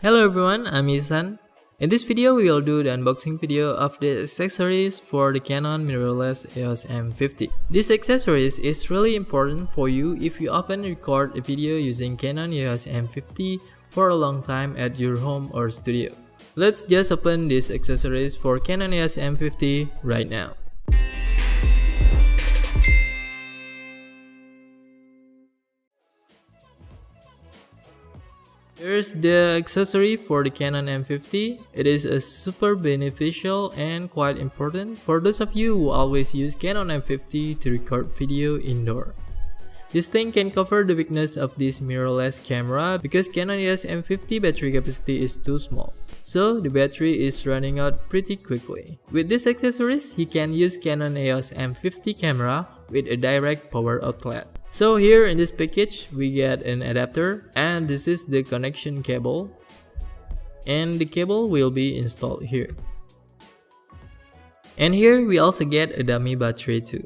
Hello everyone, I'm Isan. In this video, we will do the unboxing video of the accessories for the Canon mirrorless EOS M50. This accessories is really important for you if you often record a video using Canon EOS M50 for a long time at your home or studio. Let's just open these accessories for Canon EOS M50 right now. Here's the accessory for the Canon M50. It is a super beneficial and quite important for those of you who always use Canon M50 to record video indoor. This thing can cover the weakness of this mirrorless camera because Canon EOS M50 battery capacity is too small, so the battery is running out pretty quickly. With these accessories, you can use Canon EOS M50 camera with a direct power outlet. So here in this package, we get an adapter, and this is the connection cable, and the cable will be installed here. And here we also get a dummy battery too.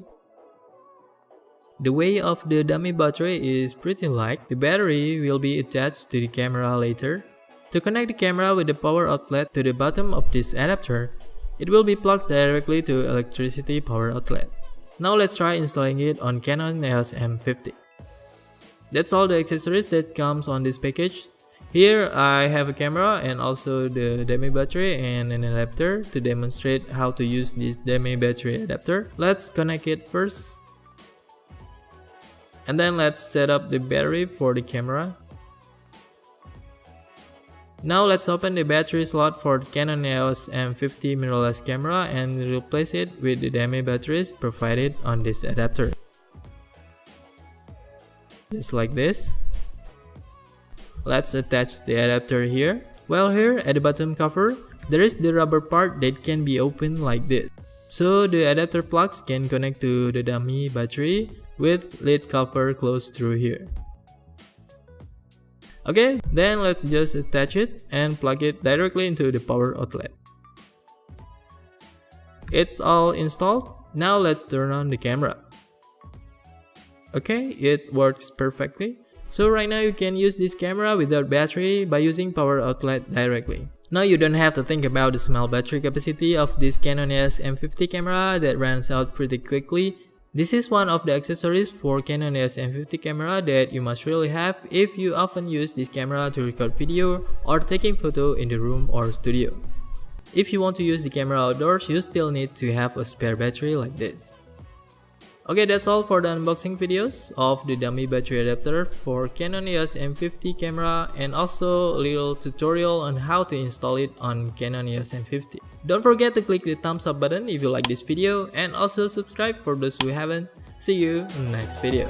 The weight of the dummy battery is pretty light. The battery will be attached to the camera later. To connect the camera with the power outlet to the bottom of this adapter, it will be plugged directly to electricity power outlet. Now let's try installing it on Canon EOS M50. That's all the accessories that comes on this package. Here I have a camera and also the dummy battery and an adapter to demonstrate how to use this dummy battery adapter. Let's connect it first. And then let's set up the battery for the camera. Now let's open the battery slot for the Canon EOS M50 mirrorless camera and replace it with the dummy batteries provided on this adapter. Just like this. Let's attach the adapter here. Well, here at the bottom cover, there is the rubber part that can be opened like this. So the adapter plugs can connect to the dummy battery with lid cover closed through here. Okay, then let's just attach it and plug it directly into the power outlet. It's all installed. Now let's turn on the camera. Okay, it works perfectly. So right now you can use this camera without battery by using power outlet directly. Now you don't have to think about the small battery capacity of this Canon EOS M50 camera that runs out pretty quickly. This is one of the accessories for Canon EOS M50 camera that you must really have if you often use this camera to record video or taking photo in the room or studio. If you want to use the camera outdoors, you still need to have a spare battery like this. Okay, that's all for the unboxing videos of the dummy battery adapter for Canon EOS M50 camera and also a little tutorial on how to install it on Canon EOS M50. Don't forget to click the thumbs up button if you like this video and also subscribe for those who haven't. See you in the next video.